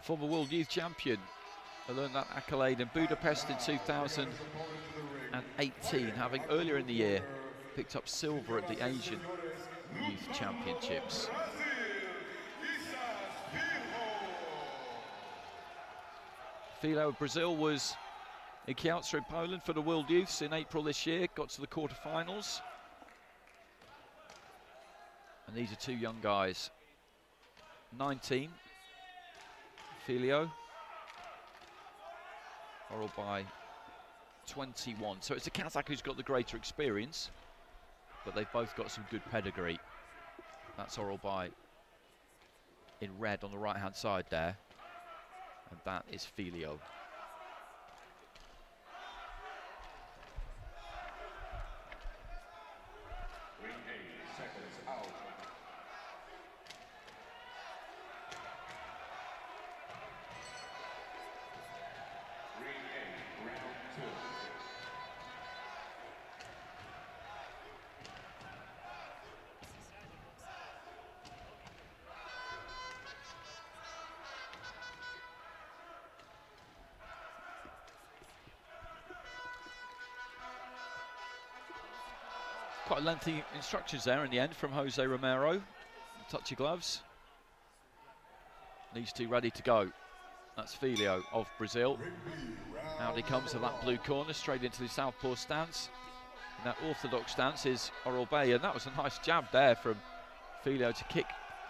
Former World Youth Champion. I learned that accolade in Budapest in 2018, having earlier in the year picked up silver at the Asian Youth Championships. FILHO of Brazil was in Kielce in Poland for the World Youths in April this year, got to the quarterfinals. And these are two young guys, 19, FILHO, ORALBAY 21. So it's a Kazakh who's got the greater experience, but they've both got some good pedigree. That's ORALBAY in red on the right-hand side there, and that is FILHO. Quite lengthy instructions there in the end from Jose Romero. Touch your gloves. These two ready to go. That's FILHO of Brazil. Out he comes to that blue corner, straight into the southpaw stance. And that orthodox stance is ORALBAY, and that was a nice jab there from FILHO to kick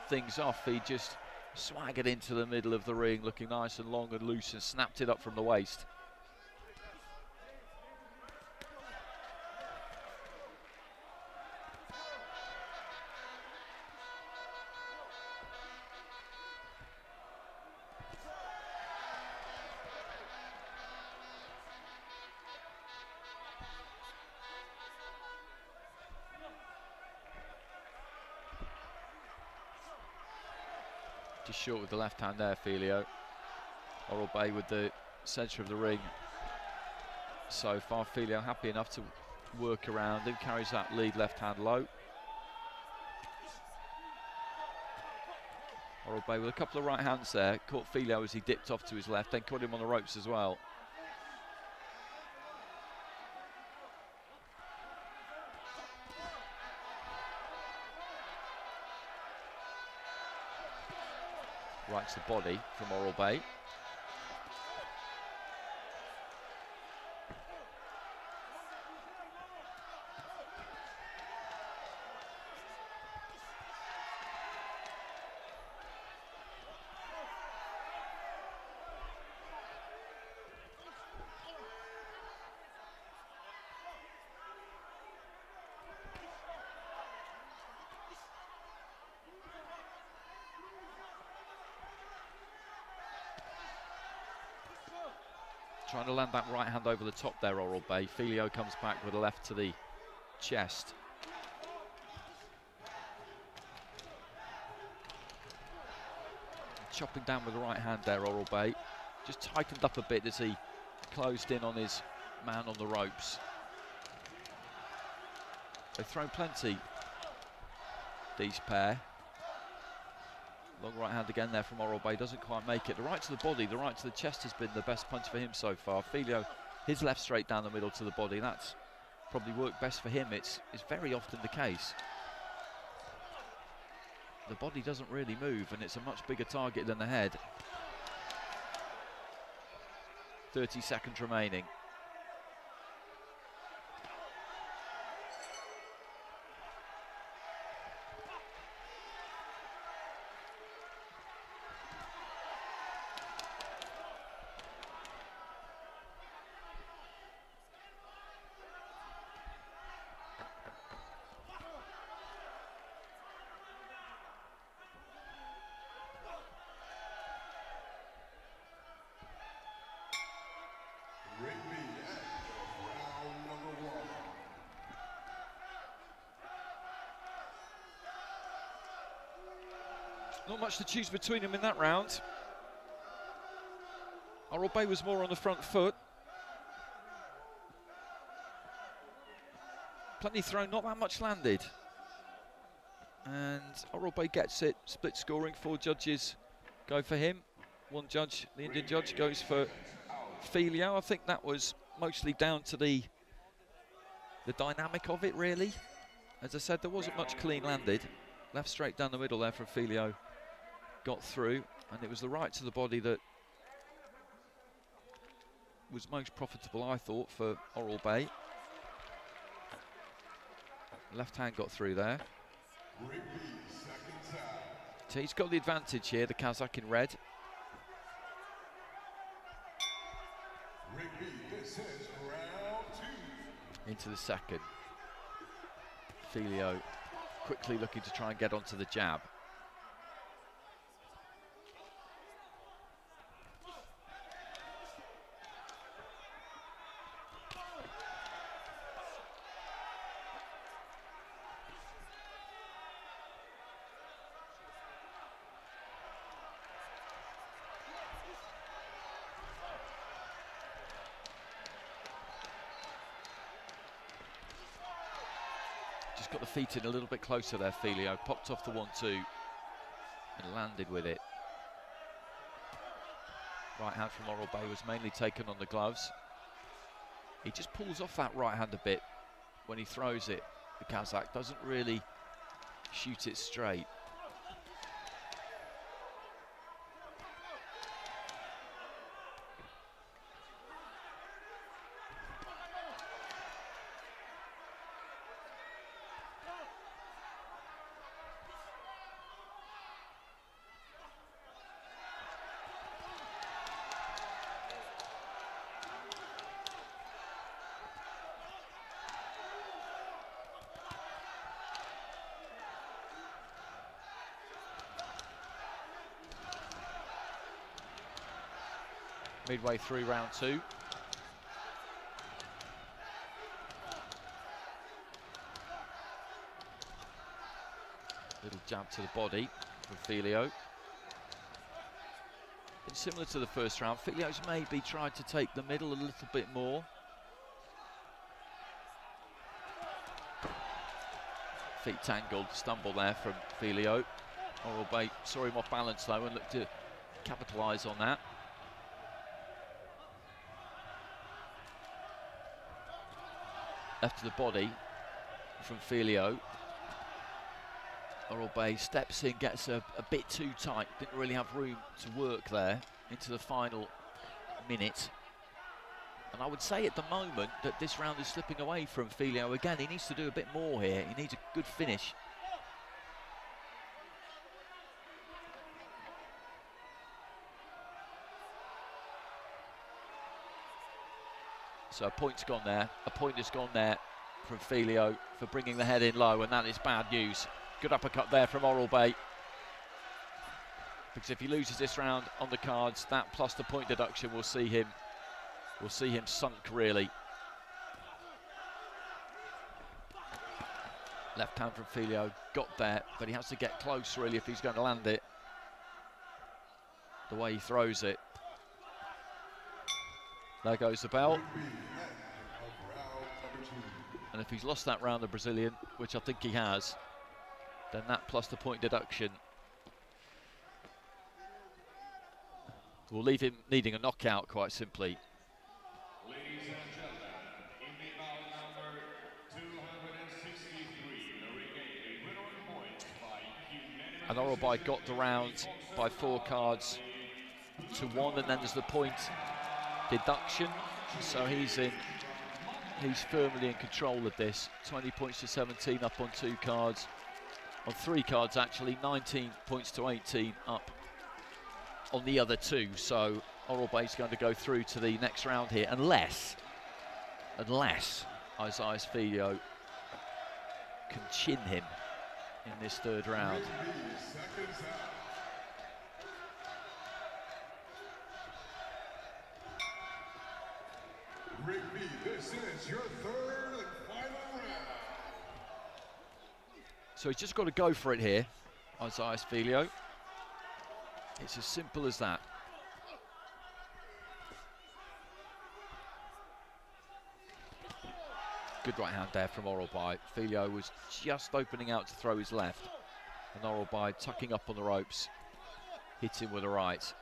things off. He just swaggered into the middle of the ring, looking nice and long and loose, and snapped it up from the waist. Just short with the left hand there, FILHO. ORALBAY with the centre of the ring. So far, FILHO happy enough to work around him, carries that lead left hand low. ORALBAY with a couple of right hands there, caught FILHO as he dipped off to his left, then caught him on the ropes as well. Right to the body from ORALBAY. Trying to land that right hand over the top there, ORALBAY. FILHO comes back with a left to the chest. Chopping down with the right hand there, ORALBAY. Just tightened up a bit as he closed in on his man on the ropes. They've thrown plenty, these pair. Long right hand again there from ORALBAY, doesn't quite make it. The right to the body, the right to the chest has been the best punch for him so far. FILHO, his left straight down the middle to the body. That's probably worked best for him. It's very often the case. The body doesn't really move, and it's a much bigger target than the head. 30 seconds remaining. Not much to choose between them in that round. ORALBAY was more on the front foot. Plenty thrown, not that much landed. And ORALBAY gets it, split scoring, 4 judges go for him. one judge, the Indian judge, goes for FILHO. I think that was mostly down to the dynamic of it, really. As I said, there wasn't much clean landed. Left straight down the middle there from FILHO. Got through, and it was the right to the body that was most profitable, I thought, for ORALBAY. Left hand got through there. So he's got the advantage here, the Kazakh in red. Into the second. FILHO quickly looking to try and get onto the jab. Just got the feet in a little bit closer there, FILHO. Popped off the 1-2 and landed with it. Right hand from ORALBAY was mainly taken on the gloves. He just pulls off that right hand a bit when he throws it. The Kazakh doesn't really shoot it straight. Midway through round 2. Little jab to the body from FILHO. It's similar to the first round. FILHO's maybe tried to take the middle a little bit more. Feet tangled, stumble there from FILHO. ORALBAY saw him off balance though and looked to capitalise on that. Left to the body from FILHO. ORALBAY steps in, gets a bit too tight, didn't really have room to work there into the final minute. And I would say at the moment that this round is slipping away from FILHO again. He needs to do a bit more here. He needs a good finish. So a point's gone there. A point has gone there from FILHO for bringing the head in low, and that is bad news. Good uppercut there from ORALBAY. Because if he loses this round on the cards, that plus the point deduction will see him sunk really. Left hand from FILHO got there, but he has to get close really if he's going to land it. The way he throws it. There goes the bell. And if he's lost that round, the Brazilian, which I think he has, then that plus the point deduction will leave him needing a knockout, quite simply. Ladies and gentlemen, in the bout number 263, the ring winner on points by And ORALBAY got the round by 4 cards to 1, and then there's the point deduction, so he's firmly in control of this. 20 points to 17 up on 2 cards, on 3 cards actually. 19 points to 18 up on the other 2. So ORALBAY's going to go through to the next round here, unless Isaias FILHO can chin him in this 3rd round. Rigby, this is your 3rd and final round. So he's just got to go for it here, Isaias FILHO. It's as simple as that. Good right hand there from ORALBAY. FILHO was just opening out to throw his left, and ORALBAY tucking up on the ropes, hitting with a right.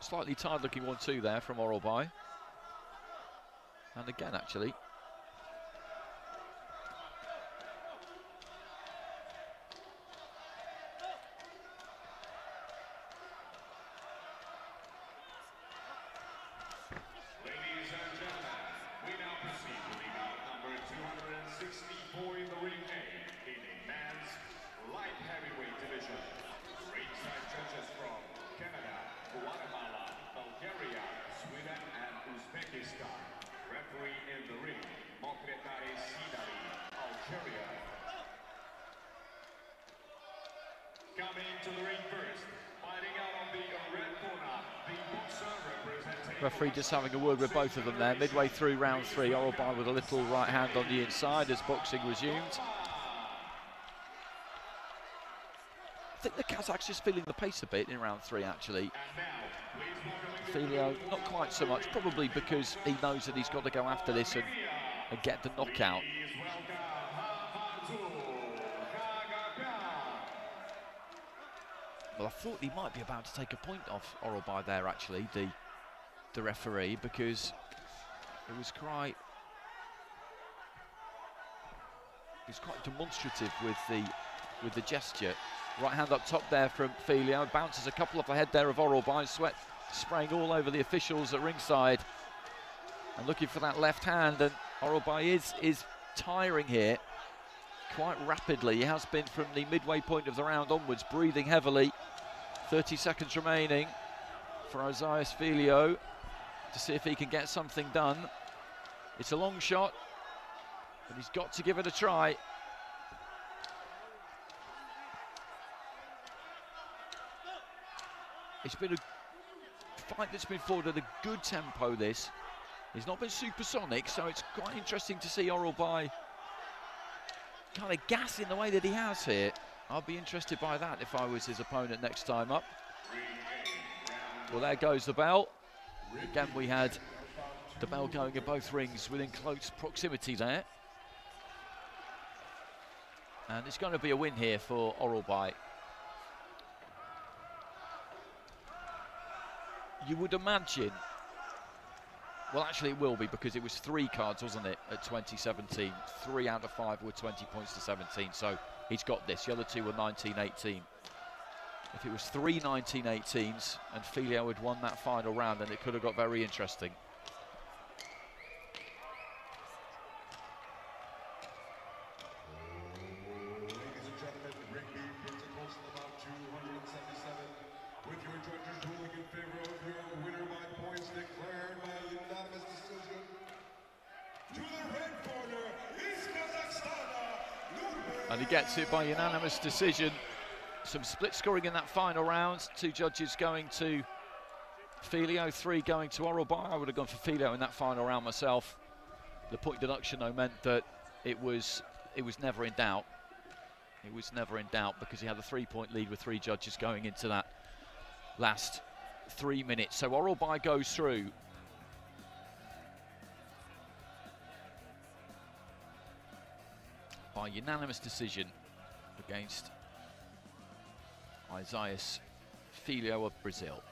Slightly tired looking 1-2 there from ORALBAY. And again, actually. Ladies and gentlemen, we now proceed to the bout number 264 in the ring A in the men's light heavyweight division. Ringside judges from Canada, Guatemala, Bulgaria, Sweden, and Uzbekistan. Referee in the ring, Algeria. Coming to the ring first, fighting out on the red corner, the boxer representing... Referee just having a word with both of them there. Midway through round 3, ORALBAY with a little right hand on the inside as boxing resumed. I think the Kazakhs just feeling the pace a bit in round 3, actually. FILHO, not quite so much, probably because he knows that he's got to go after this and get the knockout. Well, I thought he might be about to take a point off ORALBAY there, actually, the referee, because it was quite demonstrative with the gesture. Right hand up top there from FILHO, bounces a couple up ahead there of ORALBAY, sweat spraying all over the officials at ringside, and looking for that left hand, and ORALBAY is tiring here quite rapidly. He has been from the midway point of the round onwards, breathing heavily. 30 seconds remaining for Isaias FILHO to see if he can get something done. It's a long shot, but he's got to give it a try. It's been a fight that's been fought at a good tempo, this. He's not been supersonic, so it's quite interesting to see ORALBAY kind of gassing the way that he has here. I'll be interested by that if I was his opponent next time up. Well, there goes the bell. Again, we had the bell going in both rings within close proximity there. And it's going to be a win here for ORALBAY. You would imagine, well, actually it will be, because it was 3 cards, wasn't it, at 2017. 3 out of 5 were 20 points to 17, so he's got this. The other 2 were 19-18. If it was 3 19-18s and FILHO had won that final round, then it could have got very interesting. Ladies and gentlemen, ring B brings it close to about 277. With your judges ruling in favor of your winner by points declared by unanimous decision. To the red corner is Kazakhstan. And he gets it by unanimous decision. Some split scoring in that final round. 2 judges going to FILHO, 3 going to ORALBAY. I would have gone for FILHO in that final round myself. The point deduction, though, meant that it was never in doubt. It was never in doubt because he had a 3-point lead with 3 judges going into that last 3 minutes. So ORALBAY goes through. By unanimous decision against Isaias FILHO of Brazil.